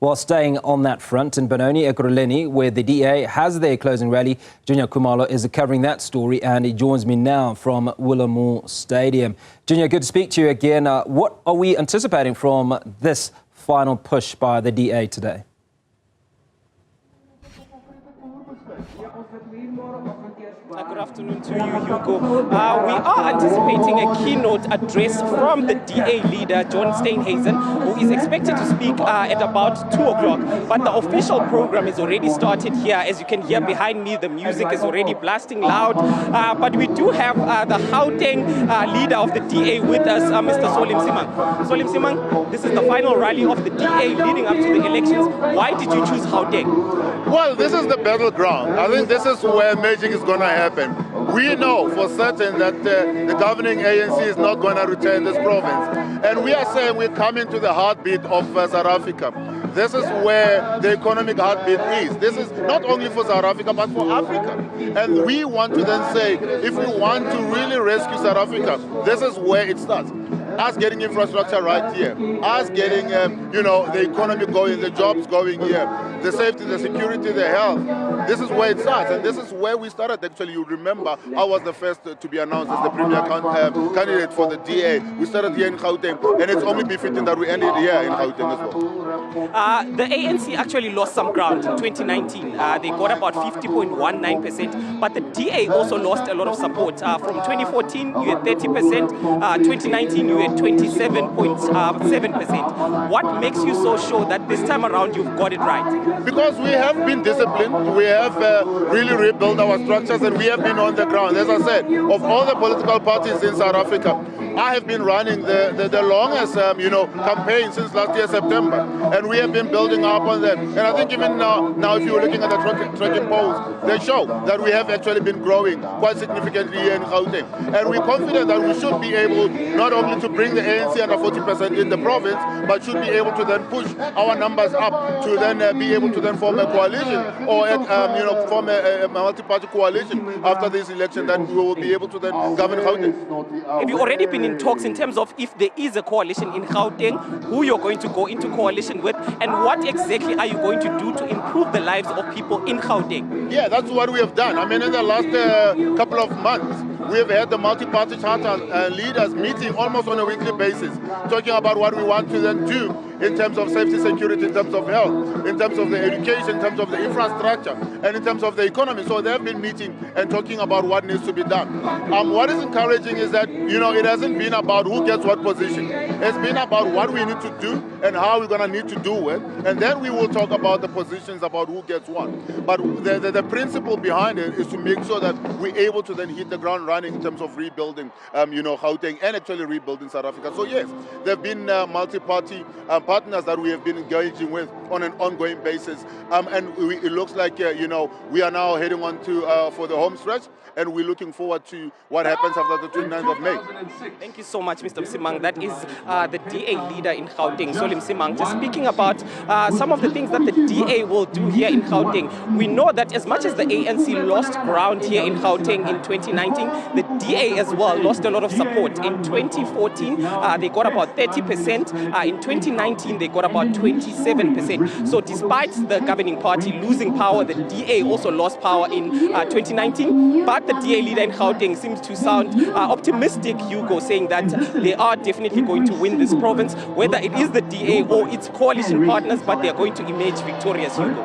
While staying on that front in Benoni, Ekurhuleni, where the DA has their closing rally, Juniour Khumalo is covering that story and he joins me now from Willamore Stadium. Juniour, good to speak to you again. What are we anticipating from this final push by the DA today? Good afternoon to you, Hugo. We are anticipating a keynote address from the DA leader, John Steenhuisen, who is expected to speak at about 2 o'clock. But the official program is already started here. As you can hear behind me, the music is already blasting loud. But we do have the Gauteng leader of the DA with us, Mr. Solly Msimanga. Solly Msimanga, this is the final rally of the DA leading up to the elections. Why did you choose Gauteng? Well, this is the battleground. I think this is where magic is going to happen. We know for certain that the governing ANC is not going to return this province. And we are saying we're coming to the heartbeat of South Africa. This is where the economic heartbeat is. This is not only for South Africa, but for Africa. And we want to then say, if we want to really rescue South Africa, this is where it starts. Us getting infrastructure right here, us getting, the economy going, the jobs going here, the safety, the security, the health. This is where it starts, and this is where we started. Actually, you remember, I was the first to be announced as the premier candidate for the DA. We started here in Gauteng, and it's only befitting that we ended here in Gauteng as well. The ANC actually lost some ground in 2019. They got about 50.19%, but the DA also lost a lot of support. From 2014, you had 30%, 2019, you had 27.7%. What makes you so sure that this time around you've got it right? Because we have been disciplined, we have really rebuilt our structures, and we have been on the ground. As I said, of all the political parties in South Africa, I have been running the longest, campaign since last year, September, and we have been building up on that. And I think even now if you're looking at the tracking polls, they show that we have actually been growing quite significantly here in Gauteng. And we're confident that we should be able not only to bring the ANC under 40% in the province, but should be able to then push our numbers up to then be able to then form a coalition or form a multi-party coalition after this election, that we will be able to then govern Gauteng. Have you already been in talks in terms of if there is a coalition in Gauteng, who you're going to go into coalition with, and what exactly are you going to do to improve the lives of people in Gauteng? Yeah, that's what we have done. I mean, in the last couple of months, we have had the multi-party charter leaders meeting almost on a weekly basis, talking about what we want to then do in terms of safety, security, in terms of health, in terms of the education, in terms of the infrastructure, and in terms of the economy. So they've been meeting and talking about what needs to be done. What is encouraging is that, it hasn't been about who gets what position. It's been about what we need to do and how we're going to need to do it. And then we will talk about the positions about who gets what. But the principle behind it is to make sure that we're able to then hit the ground running in terms of rebuilding, Gauteng, and actually rebuilding South Africa. So yes, there have been multi-party partners that we have been engaging with on an ongoing basis. And it looks like, we are now heading on to for the home stretch, and we're looking forward to what happens after the 29th of May. Thank you so much, Mr. Msimanga. That is the DA leader in Gauteng, Solly Msimanga. Just speaking about some of the things that the DA will do here in Gauteng. We know that as much as the ANC lost ground here in Gauteng in 2019, the DA as well lost a lot of support. In 2014, they got about 30%. In 2019, they got about 27%. So despite the governing party losing power, the DA also lost power in 2019. But the DA leader in Gauteng seems to sound optimistic, Hugo, saying that they are definitely going to win this province, whether it is the DA or its coalition partners, but they are going to emerge victorious, Hugo.